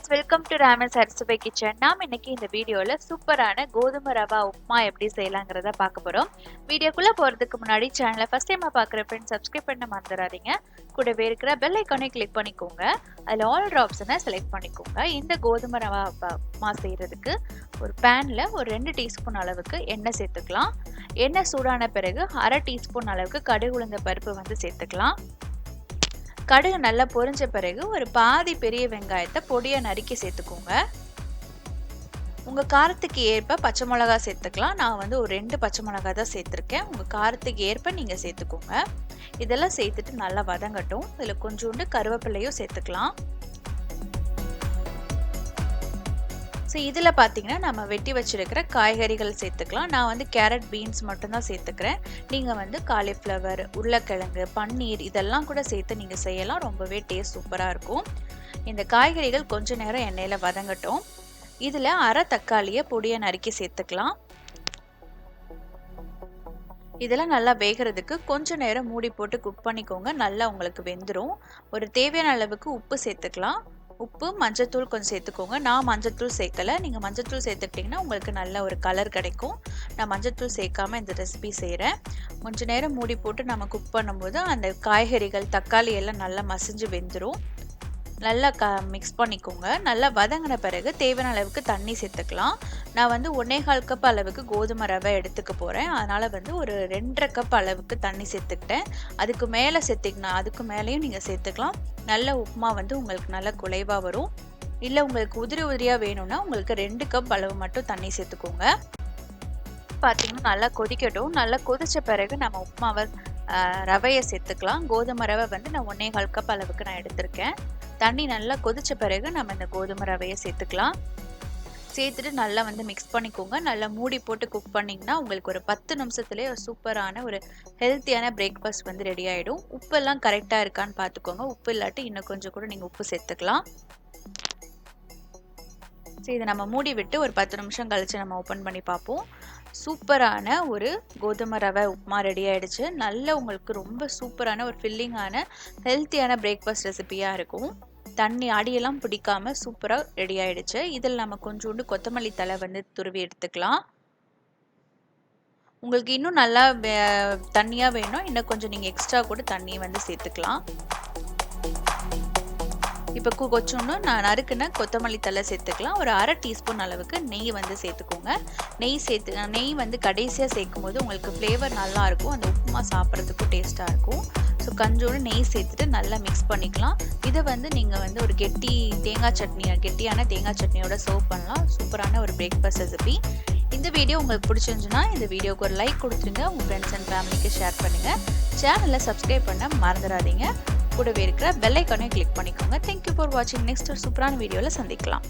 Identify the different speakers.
Speaker 1: friends, welcome to Raman's Harsuvai Kitchen. நாம இன்னைக்கு இந்த வீடியோல சூப்பரான கோதுமை ரவா உப்புமா எப்படி செய்யலாம்ங்கறத பார்க்க போறோம். வீடியோக்குள்ள போறதுக்கு முன்னாடி சேனலை ஃபர்ஸ்ட் டைமா பார்க்குற friends subscribe பண்ண மறந்துடாதீங்க. கூடவே இருக்கிற பெல் ஐகானை கிளிக் பண்ணிக்கோங்க. அதுல ஆல் ஆப்ஷனை செலக்ட் பண்ணிக்கோங்க. இந்த கோதுமை ரவா உப்புமா செய்யறதுக்கு ஒரு பேன்ல ஒரு 2 டீஸ்பூன் அளவுக்கு எண்ணெய் சேர்த்துக்கலாம். எண்ணெய் சூடான பிறகு 1/2 டீஸ்பூன் அளவுக்கு கடுகு உளுந்த பருப்பு வந்து சேர்த்துக்கலாம். கடுகு நல்லா பொரிஞ்ச பிறகு ஒரு பாதி பெரிய வெங்காயத்தை பொடியா நறுக்கி சேர்த்துக்கோங்க. உங்க காரத்துக்கு ஏற்ப பச்சை மிளகாய் சேர்த்துக்கலாம். நான் வந்து ஒரு 2 பச்சை மிளகாய் தான் சேர்த்துருக்கேன். உங்க காரத்துக்கு ஏற்ப நீங்க சேர்த்துக்கோங்க. இதெல்லாம் சேர்த்துட்டு நல்லா வதங்கட்டும். இதுல கொஞ்சோண்டு கருவேப்பிலையும் சேர்த்துக்கலாம். இதில் பார்த்தீங்கன்னா நம்ம வெட்டி வச்சிருக்கிற காய்கறிகள் சேர்த்துக்கலாம். நான் வந்து கேரட் பீன்ஸ் மட்டும்தான் சேர்த்துக்கிறேன். நீங்கள் வந்து காலிஃப்ளவர், உருளைக்கிழங்கு, பன்னீர் இதெல்லாம் கூட சேர்த்து நீங்கள் செய்யலாம். ரொம்பவே டேஸ்ட் சூப்பராக இருக்கும். இந்த காய்கறிகள் கொஞ்ச நேரம் எண்ணெயில் வதங்கட்டும். இதில் 1/2 தக்காளியை பொடியை நறுக்கி சேர்த்துக்கலாம். இதெல்லாம் நல்லா வேகிறதுக்கு கொஞ்ச நேரம் மூடி போட்டு குக் பண்ணிக்கோங்க. நல்லா உங்களுக்கு வெந்துடும். ஒரு தேவையான அளவுக்கு உப்பு சேர்த்துக்கலாம். உப்பு, மஞ்சத்தூள் கொஞ்சம் சேர்த்துக்கோங்க. நான் மஞ்சத்தூள் சேர்க்கலை. நீங்கள் மஞ்சத்தூள் சேர்த்துக்கிட்டிங்கன்னா உங்களுக்கு நல்ல ஒரு கலர் கிடைக்கும். நான் மஞ்சத்தூள் சேர்க்காம இந்த ரெசிபி செய்கிறேன். கொஞ்ச நேரம் மூடி போட்டு நம்ம குக் பண்ணும்போது அந்த காய்கறிகள், தக்காளி எல்லாம் நல்லா மசிஞ்சு வெந்துடும். நல்லா மிக்ஸ் பண்ணிக்கோங்க. நல்லா வதங்கின பிறகு தேவையான அளவுக்கு தண்ணி சேர்த்துக்கலாம். நான் வந்து 1/4 கப் அளவுக்கு கோதுமை ரவை எடுத்துக்க போகிறேன். அதனால் வந்து ஒரு 2.5 கப் அளவுக்கு தண்ணி சேர்த்துக்கிட்டேன். அதுக்கு மேலே சேர்த்திங்கன்னா அதுக்கு மேலேயும் நீங்கள் சேர்த்துக்கலாம். நல்ல உப்புமா வந்து உங்களுக்கு நல்லா குலைவாக வரும். இல்லை உங்களுக்கு உதிரி உதிரியாக வேணும்னா உங்களுக்கு 2 கப் அளவு மட்டும் தண்ணி சேர்த்துக்கோங்க. பார்த்தீங்கன்னா நல்லா கொதிக்கட்டும். நல்லா கொதித்த பிறகு நம்ம உப்புமாவை ரவையை சேர்த்துக்கலாம். கோதுமை ரவை வந்து நான் 1/4 கப் அளவுக்கு நான் எடுத்திருக்கேன். தண்ணி நல்லா கொதிச்ச பிறகு நம்ம இந்த கோதுமை ரவையை சேர்த்துக்கலாம். சேர்த்துட்டு நல்லா வந்து மிக்ஸ் பண்ணிக்கோங்க. நல்லா மூடி போட்டு குக் பண்ணிங்கன்னா உங்களுக்கு ஒரு 10 நிமிஷத்துலேயே ஒரு சூப்பரான ஒரு ஹெல்த்தியான பிரேக்ஃபாஸ்ட் வந்து ரெடி ஆகிடும். உப்பெல்லாம் கரெக்டாக இருக்கான்னு பார்த்துக்கோங்க. உப்பு இல்லாட்டி இன்னும் கொஞ்சம் கூட நீங்கள் உப்பு சேர்த்துக்கலாம். இதை நம்ம மூடி விட்டு ஒரு 10 நிமிஷம் கழித்து நம்ம ஓப்பன் பண்ணி பார்ப்போம். சூப்பரான ஒரு கோதுமை ரவை உப்புமா ரெடி ஆகிடுச்சு. நல்ல உங்களுக்கு ரொம்ப சூப்பரான ஒரு ஃபில்லிங்கான ஹெல்த்தியான பிரேக்ஃபாஸ்ட் ரெசிபியாக இருக்கும். தண்ணி அடியெல்லாம் பிடிக்காம சூப்பராக ரெடி ஆகிடுச்சு. இதில் நம்ம கொஞ்சோண்டு கொத்தமல்லி தழை வந்து துருவி எடுத்துக்கலாம். உங்களுக்கு இன்னும் நல்லா தண்ணியாக வேணும், இன்னும் கொஞ்சம் நீங்கள் எக்ஸ்ட்ரா கூட தண்ணியை வந்து சேர்த்துக்கலாம். இப்போ கொஞ்சோண்டு நான் நறுக்குன கொத்தமல்லி தழை சேர்த்துக்கலாம். ஒரு 1/2 டீஸ்பூன் அளவுக்கு நெய் வந்து சேர்த்துக்கோங்க. நெய் வந்து கடைசியாக சேர்க்கும் போது உங்களுக்கு ஃப்ளேவர் நல்லாயிருக்கும். அந்த உப்புமா சாப்பிட்றதுக்கும் டேஸ்ட்டாக இருக்கும். கொஞ்சோண்டு நெய் சேர்த்துட்டு நல்லா மிக்ஸ் பண்ணிக்கலாம். இதை வந்து நீங்கள் வந்து ஒரு கெட்டியான தேங்காய் சட்னியோட சர்வ் பண்ணலாம். சூப்பரான ஒரு பிரேக்ஃபாஸ்ட் ரெசிபி. இந்த வீடியோ உங்களுக்கு பிடிச்சிருந்துச்சுன்னா இந்த வீடியோக்கு ஒரு லைக் கொடுத்துருங்க. உங்கள் ஃப்ரெண்ட்ஸ் அண்ட் ஃபேமிலிக்கு ஷேர் பண்ணுங்கள். சேனலை சப்ஸ்கிரைப் பண்ண மறந்துடாதீங்க. கூடவே இருக்கிற பெல் ஐகானை கிளிக் பண்ணிக்கோங்க. தேங்க்யூ ஃபார் வாட்சிங். நெக்ஸ்ட் ஒரு சூப்பரான வீடியோவில் சந்திக்கலாம்.